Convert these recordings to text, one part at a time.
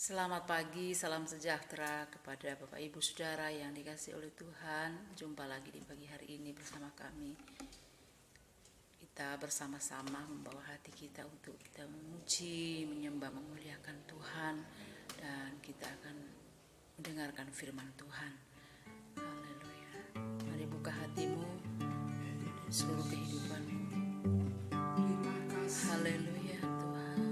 Selamat pagi, salam sejahtera kepada Bapak Ibu Saudara yang dikasihi oleh Tuhan. Jumpa lagi di pagi hari ini bersama kami. Kita bersama-sama membawa hati kita untuk kita memuji, menyembah, memuliakan Tuhan. Dan kita akan mendengarkan firman Tuhan. Haleluya. Mari buka hatimu dan seluruh kehidupanmu. Haleluya Tuhan.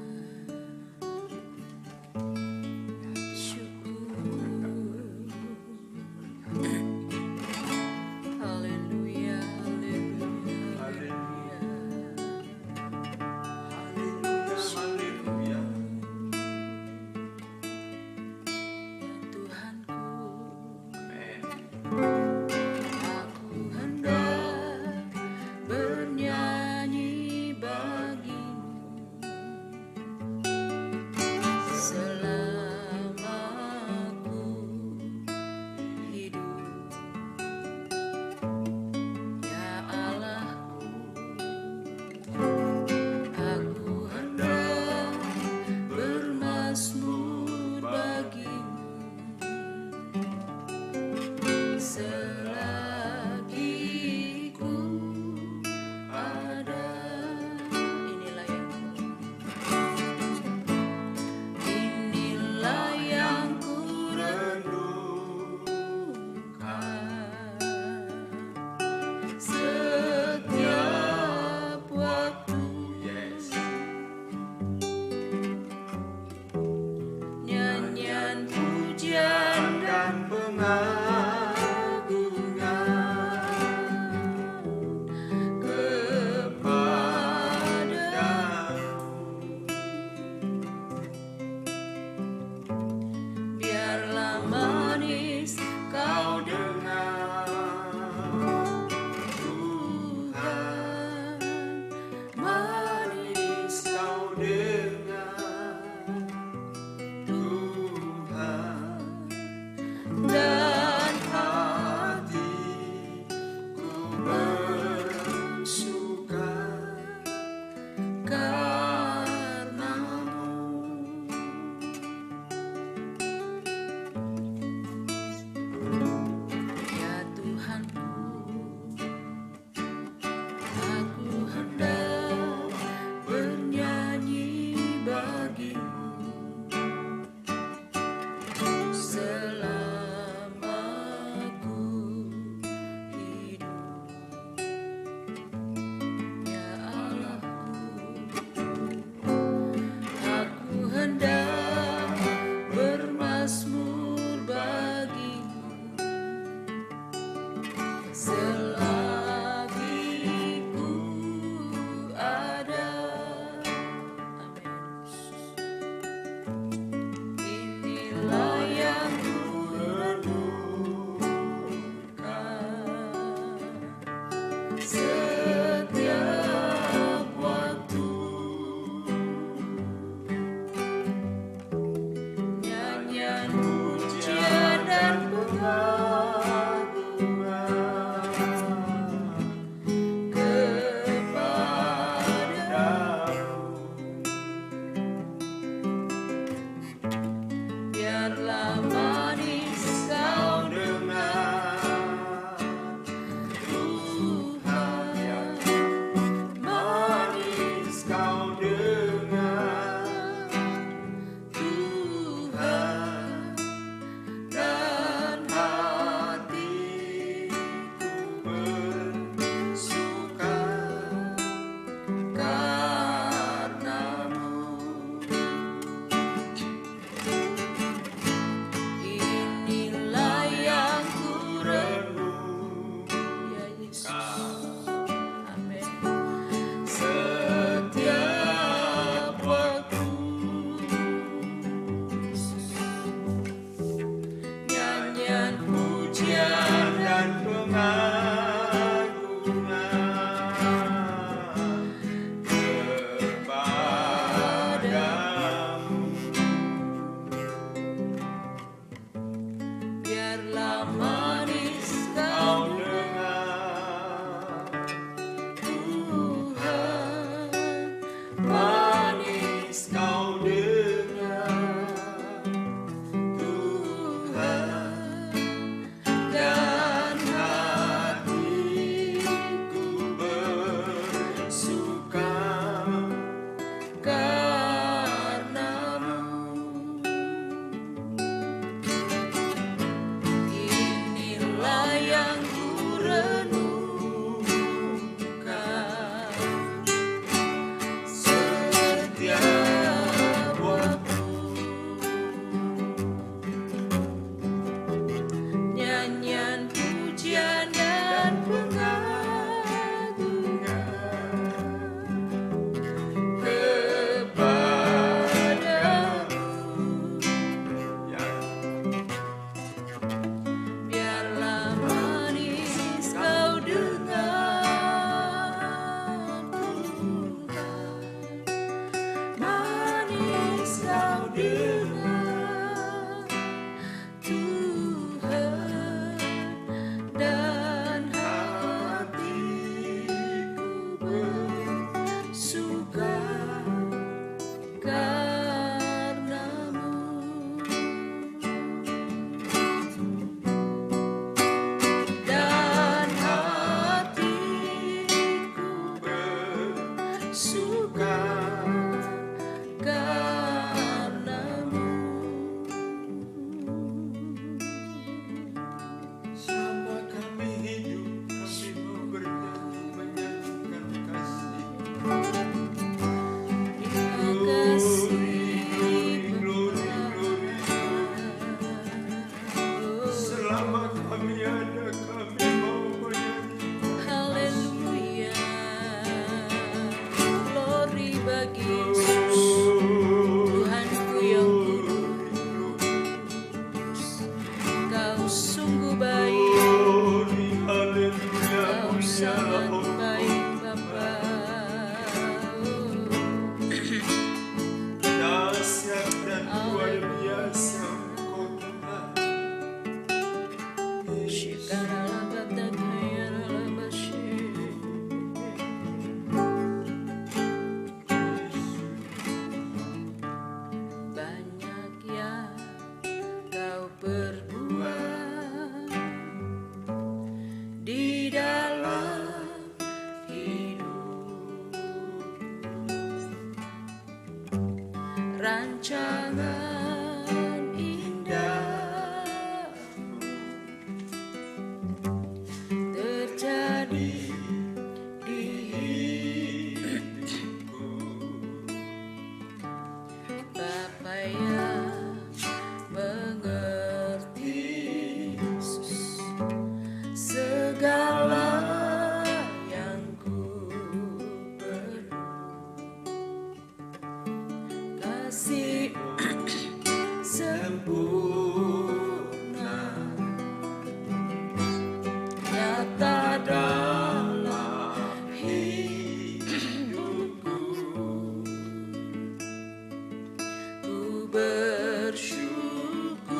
bersyukur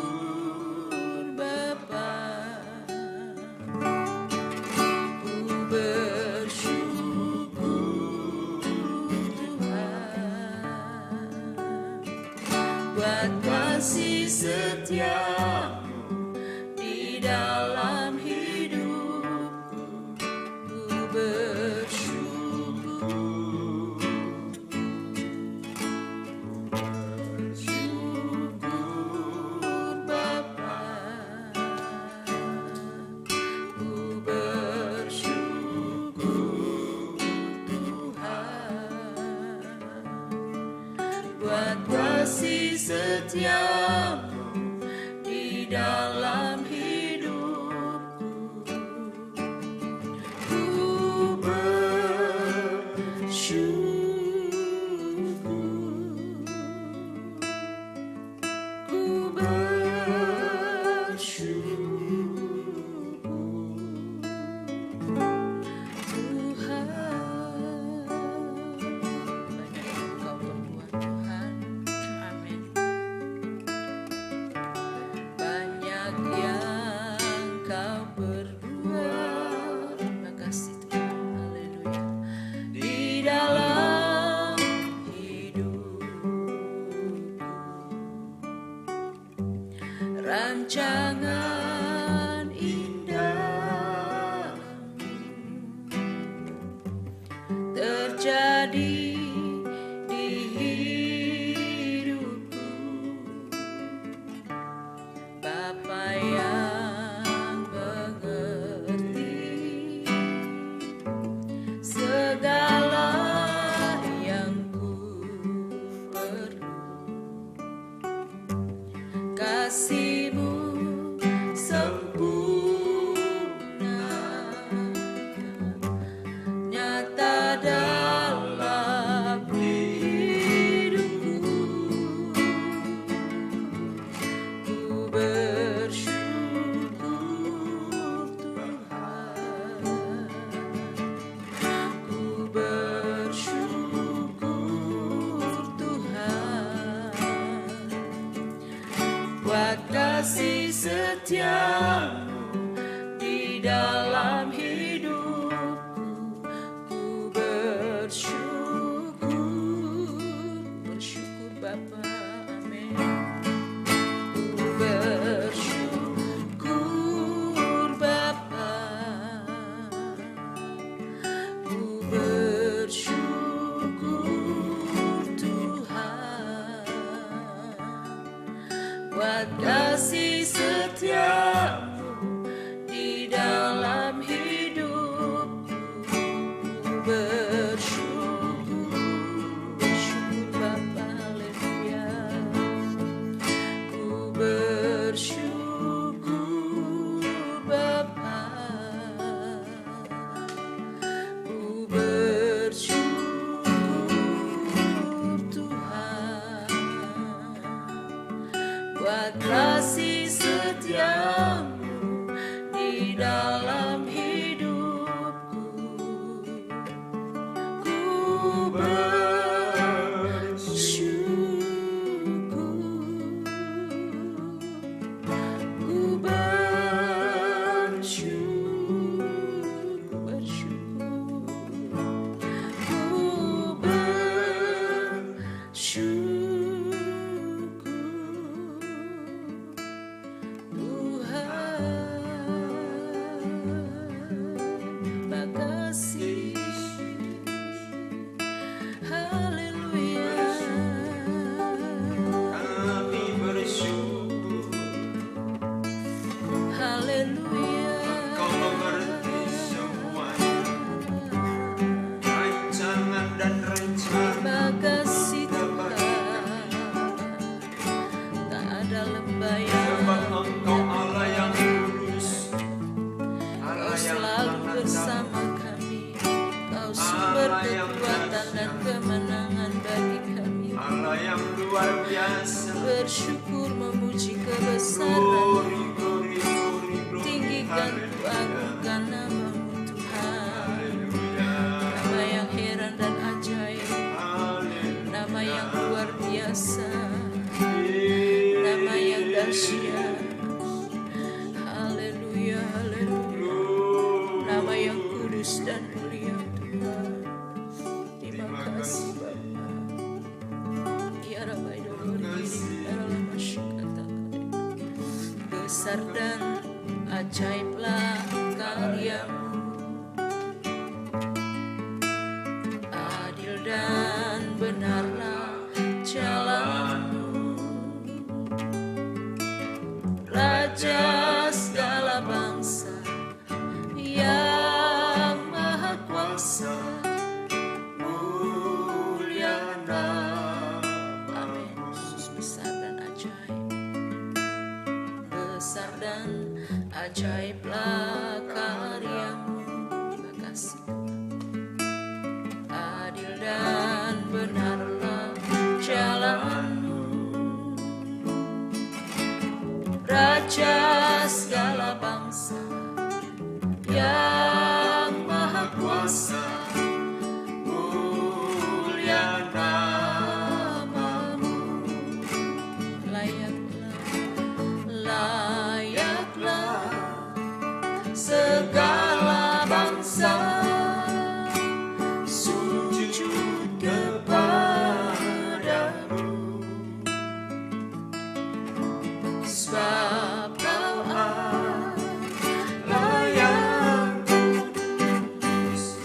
Bapa, ku bersyukur Tuhan buat kasih setiamu di dalam hidupku. Ku bersyukur Bapa, ku bersyukur Tuhan buat kasih setiamu di dalam hidupku. Ku bersyukur, ku bersyukur Tuhan. Banyak yang Engkau perbuat Tuhan. Amin. Banyak yang Kau perbuat. Terima kasih Tuhan. Haleluya. Di dalam hidupku, rancangan indah terjadi di hidupku. Bapa yang mengerti segala yang ku perlu, kasih-Mu sempurna nyata dalam hidupku. Ku bersyukur Tuhan, ku bersyukur Tuhan buat kasih setiamu di dalam hidupku. Ku bersyukur Bapa, amin. Ku bersyukur Bapa, ku bersyukur Tuhan buat kasih setiamu di dalam hidupku. Ku bersyukur Bapa, haleluya. Ku bersyukur Bapa, ku bersyukur Tuhan buat kasih setiamu di dalam hidupku. Ku bersyukur, ku bersyukur, ku bersyukur Tuhan. Makasih, haleluya. Kami bersyukur, Haleluya. Kau mengerti semuanya, rancangan dan rencana. Terima kasih Tuhan. Tak ada lembayan, Sebab Engkau Allah yang kudus, Allah Kau yang selalu maha bersama kami. Kau sumber kekuatan dan kemenangan bagi kami. Allah yang luar biasa. Bersyukur memuji kebesaran, Glory, glory, glory, glory. tinggikan ku Haleluya. agungkan nama-Mu Tuhan. Haleluya. Nama yang heran dan ajaib, Haleluya. nama yang luar biasa, besar dan ajaiblah karyamu, adil dan benarlah jalanmu, Raja segala bangsa yang maha kuasa, mulia nama. Amin. Yesus besar dan ajaib, besar dan ajaiblah karyamu. Terima kasih. Adil dan benarlah jalanmu, Raja segala bangsa yang maha kuasa, mulia namamu. Layaklah segala bangsa sujud kepadamu, sebab Kau Allah yang kudus,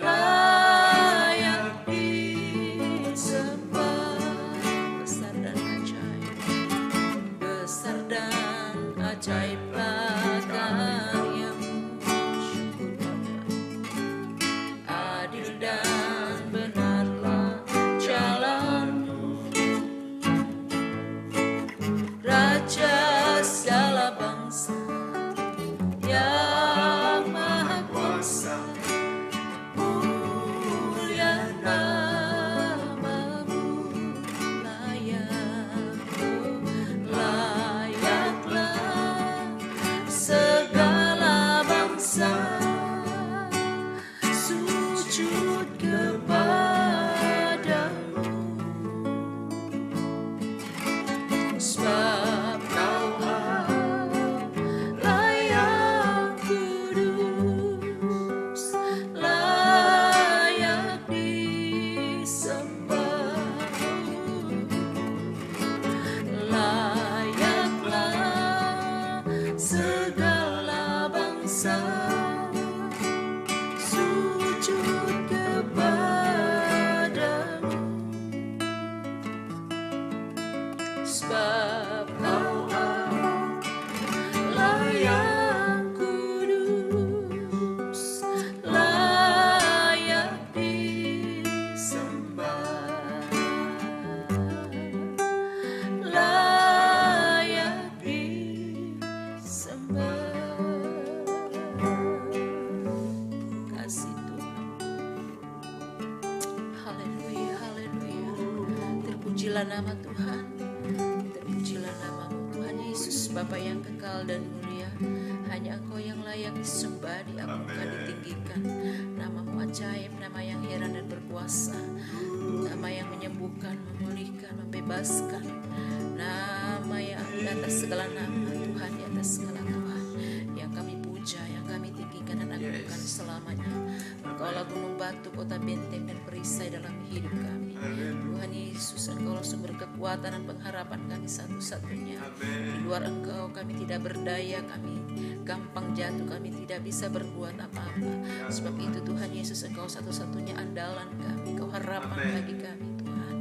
layak disembah. Besar dan ajaib, besar dan ajaiblah karyamu. Syukur Bapa. Adil dan benarlah jalanmu, Raja segala bangsa yang maha kuasa, mulia namamu. Layaklah segala bangsa sujud kepadamu, sebab Kau Allah yang kudus, layak disembah. Layaklah segala bangsa sujud kepadamu, sebab Kau Allah yang kudus, layak disembah, layak disembah. Kasih Tuhan. Haleluya, haleluya. Terpujilah nama Tuhan, terpujilah namamu Tuhan Yesus, Bapa yang kekal dan mulia. Hanya Engkau yang layak disembah, diagungkan, ditinggikan. Namamu ajaib, nama yang heran dan berkuasa, nama yang menyembuhkan, memulihkan, membebaskan, nama yang di atas segala nama, Tuhan di atas segala Tuhan, yang kami puja, yang kami tinggikan dan agungkan selamanya. Engkaulah gunung batu, kota benteng dan perisai dalam hidup kami. Tuhan Yesus, Engkaulah sumber kekuatan dan pengharapan kami satu-satunya. Di luar Engkau kami tidak berdaya, kami gampang jatuh, kami tidak bisa berbuat apa-apa. Sebab itu Tuhan Yesus, Engkau satu-satunya andalan kami, Engkau harapan bagi kami Tuhan.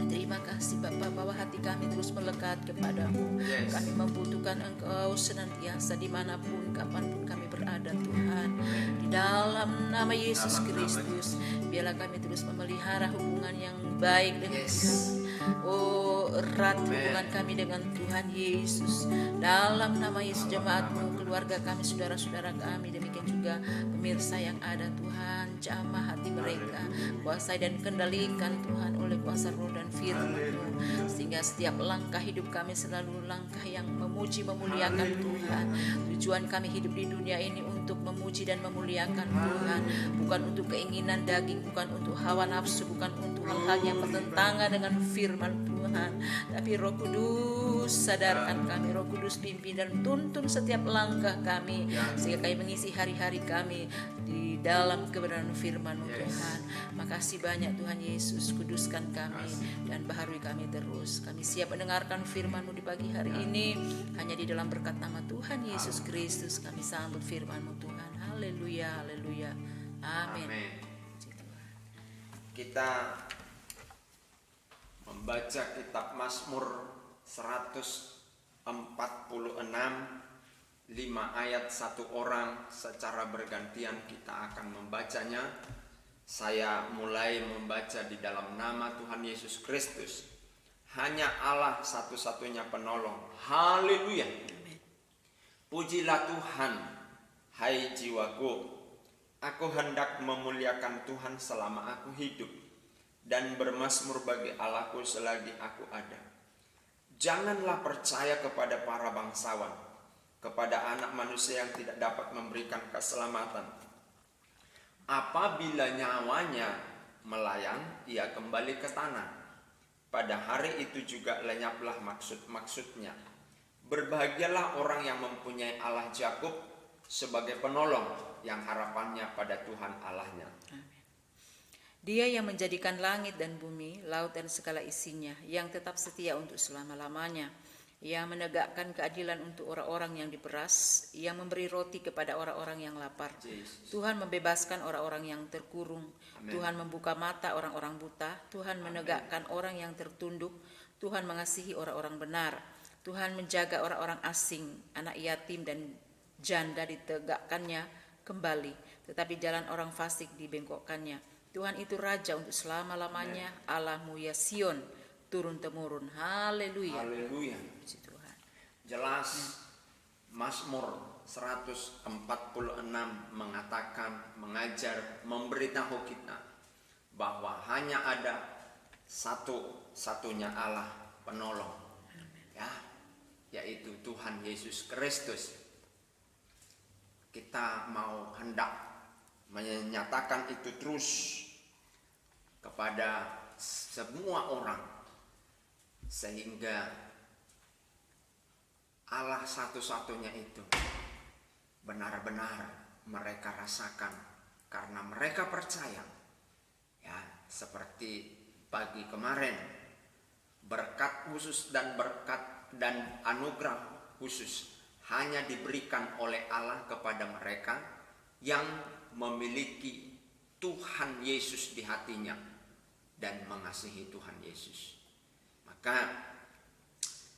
Terima kasih Bapa, bahwa hati kami terus melekat kepadamu. Kami membutuhkan Engkau senantiasa dimanapun, kapanpun kami berada Tuhan. Di dalam nama Yesus Kristus, biarlah kami terus memelihara hubungan yang baik dengan Tuhan. Oh, erat hubungan kami dengan Tuhan Yesus. Dalam nama Yesus, jemaat-Mu, keluarga kami, saudara-saudara kami, demikian juga pemirsa yang ada Tuhan, jamah hati mereka, kuasai dan kendalikan Tuhan oleh kuasa roh dan firman-Mu, sehingga setiap langkah hidup kami selalu langkah yang memuji, memuliakan Tuhan. Tujuan kami hidup di dunia ini untuk memuji dan memuliakan Tuhan, bukan untuk keinginan daging, bukan untuk hawa nafsu, bukan untuk hal-hal yang bertentangan dengan firman Tuhan. Tapi Roh Kudus sadarkan kami, Roh Kudus pimpin dan tuntun setiap langkah kami, sehingga kami mengisi hari-hari kami di dalam kebenaran firman-Mu Yes. Tuhan. Makasih banyak Tuhan Yesus, kuduskan kami dan baharui kami terus. Kami siap mendengarkan firman-Mu di pagi hari ini. Hanya di dalam berkat nama Tuhan Yesus Kristus kami sambut firman-Mu Tuhan. Haleluya, haleluya. Amin. Amin. Puji Tuhan. Kita membaca kitab Mazmur 146, 5 ayat 1 orang secara bergantian kita akan membacanya. Saya mulai membaca di dalam nama Tuhan Yesus Kristus. Hanya Allah satu-satunya penolong. Haleluya. Pujilah Tuhan, hai jiwaku. Aku hendak memuliakan Tuhan selama aku hidup, dan bermazmur bagi Allahku selagi aku ada. Janganlah percaya kepada para bangsawan, kepada anak manusia yang tidak dapat memberikan keselamatan. Apabila nyawanya melayang, ia kembali ke tanah. Pada hari itu juga lenyaplah maksud-maksudnya. Berbahagialah orang yang mempunyai Allah Yakub sebagai penolong, yang harapannya pada Tuhan Allahnya. Dia yang menjadikan langit dan bumi, laut dan segala isinya, yang tetap setia untuk selama-lamanya, yang menegakkan keadilan untuk orang-orang yang diperas, yang memberi roti kepada orang-orang yang lapar. Jesus. Tuhan membebaskan orang-orang yang terkurung. Amen. Tuhan membuka mata orang-orang buta. Tuhan menegakkan orang yang tertunduk. Tuhan mengasihi orang-orang benar. Tuhan menjaga orang-orang asing, anak yatim dan janda ditegakkannya kembali, tetapi jalan orang fasik dibengkokkannya. Tuhan itu Raja untuk selama-lamanya. Allahmu ya Sion, turun-temurun. Haleluya. Haleluya. Puji Tuhan. Jelas Mazmur 146 mengatakan, mengajar, memberitahu kita bahwa hanya ada satu-satunya Allah penolong, ya, yaitu Tuhan Yesus Kristus. Kita mau hendak menyatakan itu terus kepada semua orang, sehingga Allah satu-satunya itu benar-benar mereka rasakan karena mereka percaya. Ya, seperti pagi kemarin, berkat khusus dan anugerah khusus hanya diberikan oleh Allah kepada mereka yang memiliki Tuhan Yesus di hatinya dan mengasihi Tuhan Yesus. Maka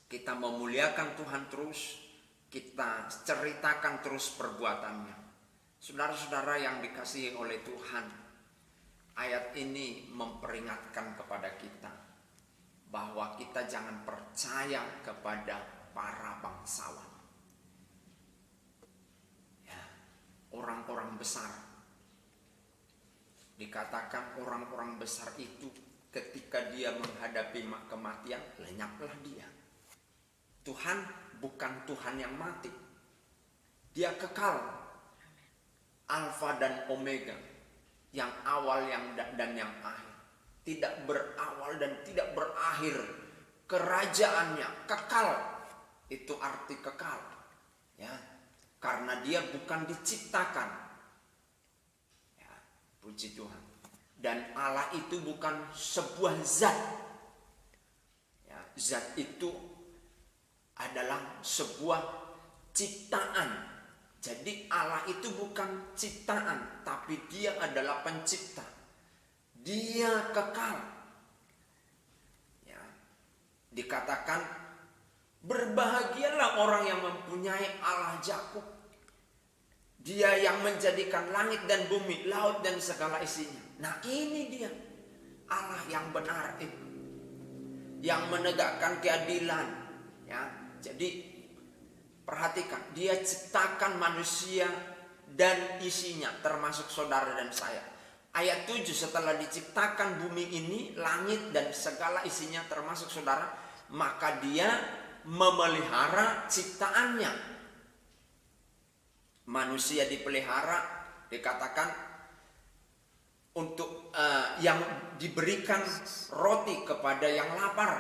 kita memuliakan Tuhan terus, kita ceritakan terus perbuatannya. Saudara-saudara yang dikasihi oleh Tuhan, ayat ini memperingatkan kepada kita bahwa kita jangan percaya kepada para bangsawan, ya, orang-orang besar. Dikatakan orang-orang besar itu ketika dia menghadapi kematian, lenyaplah dia. Tuhan bukan Tuhan yang mati. Dia kekal. Alfa dan Omega. Yang awal dan yang akhir. Tidak berawal dan tidak berakhir. Kerajaannya kekal. Itu arti kekal. Ya, karena dia bukan diciptakan. Puji Tuhan. Dan Allah itu bukan sebuah zat. Ya, zat itu adalah sebuah ciptaan. Jadi Allah itu bukan ciptaan, tapi dia adalah pencipta. Dia kekal. Ya, dikatakan berbahagialah orang yang mempunyai Allah Yakub. Dia yang menjadikan langit dan bumi, laut dan segala isinya. Nah, ini dia Allah yang benar itu, yang menegakkan keadilan. Ya, jadi perhatikan, dia ciptakan manusia dan isinya, termasuk saudara dan saya. Ayat 7, setelah diciptakan bumi ini, langit dan segala isinya termasuk saudara, maka dia memelihara ciptaannya. Manusia dipelihara, dikatakan untuk yang diberikan roti kepada yang lapar,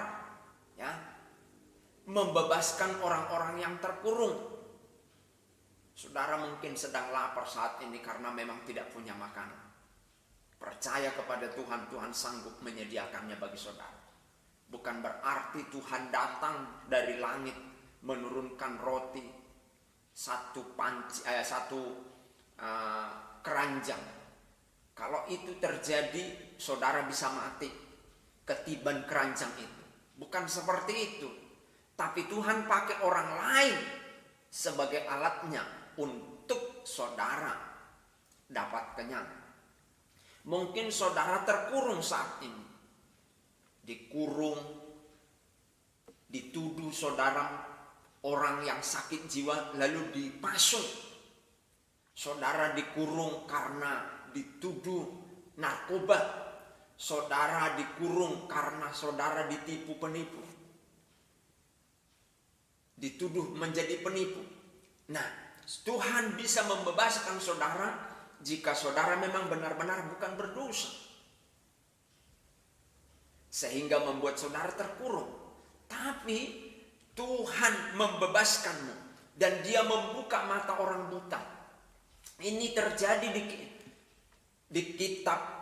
ya, membebaskan orang-orang yang terkurung. Saudara mungkin sedang lapar saat ini karena memang tidak punya makanan. Percaya kepada Tuhan, Tuhan sanggup menyediakannya bagi saudara. Bukan berarti Tuhan datang dari langit menurunkan roti satu keranjang. Kalau itu terjadi, saudara bisa mati ketiban keranjang itu. Bukan seperti itu. Tapi Tuhan pakai orang lain sebagai alatnya untuk saudara dapat kenyang. Mungkin saudara terkurung saat ini. Dikurung, dituduh saudara orang yang sakit jiwa lalu dipasung. Saudara dikurung karena dituduh narkoba. Saudara dikurung karena saudara ditipu penipu. Dituduh menjadi penipu. Nah, Tuhan bisa membebaskan saudara jika saudara memang benar-benar bukan berdosa. Sehingga membuat saudara terkurung. Tapi Tuhan membebaskanmu dan Dia membuka mata orang buta. Ini terjadi di kitab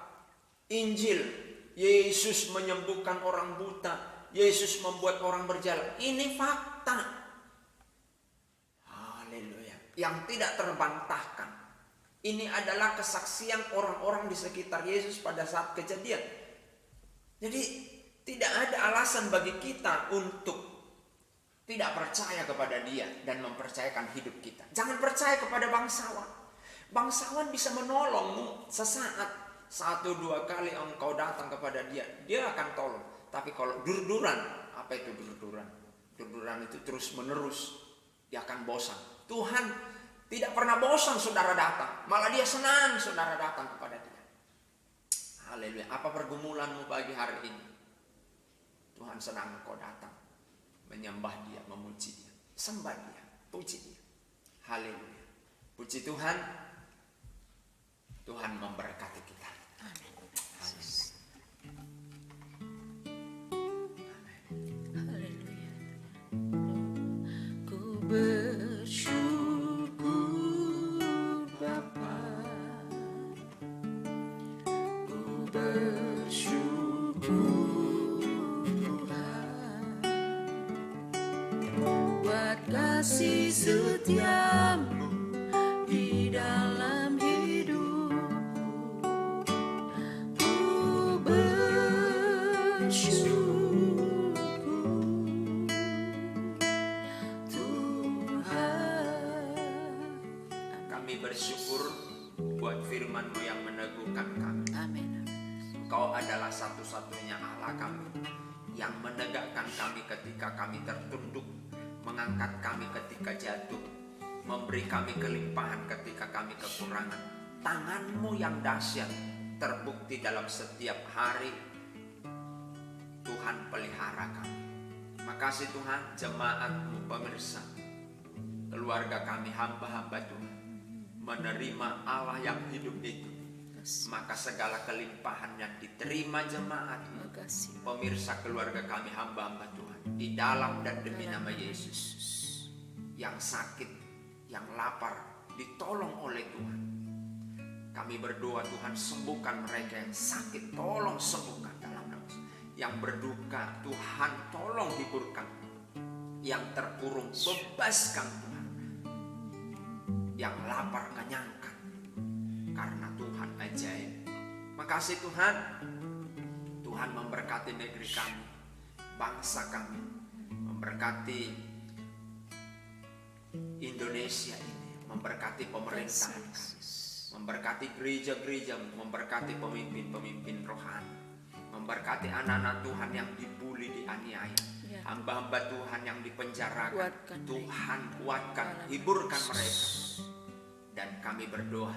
Injil. Yesus menyembuhkan orang buta. Yesus membuat orang berjalan. Ini fakta. Haleluya. Yang tidak terbantahkan. Ini adalah kesaksian orang-orang di sekitar Yesus pada saat kejadian. Jadi tidak ada alasan bagi kita untuk tidak percaya kepada Dia dan mempercayakan hidup kita. Jangan percaya kepada bangsawan. Bangsawan bisa menolongmu sesaat. 1-2 kali engkau datang kepada dia, dia akan tolong. Tapi kalau durduran, apa itu durduran? Durduran itu terus menerus, dia akan bosan. Tuhan tidak pernah bosan saudara datang, malah Dia senang saudara datang kepada Dia. Haleluya. Apa pergumulanmu pagi hari ini? Tuhan senang engkau datang, menyembah Dia, memuji Dia, sembah Dia, puji Dia. Haleluya. Puji Tuhan. Tuhan memberkati kita. Bersyukur Bapa, ku bersyukur Tuhan, buat kasih setiamu di dalam hidupku. Ku bersyukur bersyukur buat firman-Mu yang meneguhkan kami. Amin. Engkau adalah satu-satunya Allah kami yang menegakkan kami ketika kami tertunduk, mengangkat kami ketika jatuh, memberi kami kelimpahan ketika kami kekurangan. Tangan-Mu yang dahsyat terbukti dalam setiap hari. Tuhan pelihara kami. Makasih Tuhan, jemaat-Mu, pemirsa, keluarga kami, hamba-hamba Tuhan menerima Allah yang hidup itu, maka segala kelimpahan yang diterima jemaat, pemirsa keluarga kami, hamba-hamba Tuhan, di dalam dan demi nama Yesus, yang sakit, yang lapar, ditolong oleh Tuhan. Kami berdoa Tuhan, sembuhkan mereka yang sakit, tolong sembuhkan dalam nama Yesus. Yang berduka Tuhan, tolong hiburkan. Yang terkurung, bebaskan Tuhan. Yang lapar kenyangkan, karena Tuhan ajaib. Makasih Tuhan. Tuhan memberkati negeri kami, bangsa kami, memberkati Indonesia ini, memberkati pemerintahan kami, memberkati gereja-gereja, memberkati pemimpin-pemimpin rohani, memberkati anak-anak Tuhan yang dibuli, dianiaya, hamba-hamba Tuhan yang dipenjarakan. Tuhan kuatkan, hiburkan mereka. Dan kami berdoa,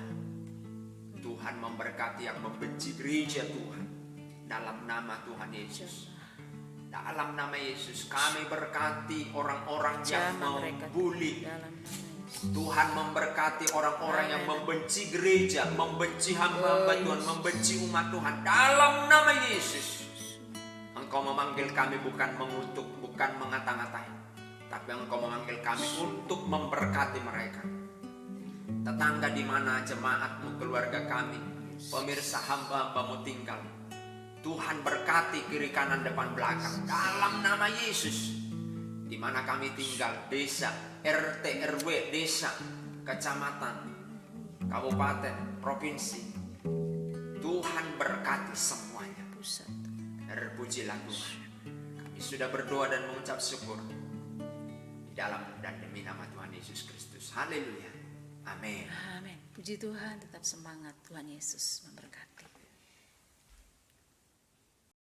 Tuhan memberkati yang membenci gereja Tuhan, dalam nama Tuhan Yesus. Dalam nama Yesus kami berkati orang-orang yang membuli. Tuhan memberkati orang-orang yang membenci gereja, membenci hamba-hamba Tuhan, membenci umat Tuhan. Dalam nama Yesus, Engkau memanggil kami bukan mengutuk, bukan mengata-ngatai, tapi Engkau memanggil kami untuk memberkati mereka. tetangga di mana jemaatmu, keluarga kami, pemirsa hamba-hambamu tinggal. Tuhan berkati kiri kanan depan belakang dalam nama Yesus. Di mana kami tinggal, desa, RT, RW, desa, kecamatan, kabupaten, provinsi. Tuhan berkati semuanya. Pusat. Terpujilah Tuhan. Kami sudah berdoa dan mengucap syukur di dalam dan demi nama Tuhan Yesus Kristus. Haleluya. Amin. Amin. Puji Tuhan, tetap semangat. Tuhan Yesus memberkati.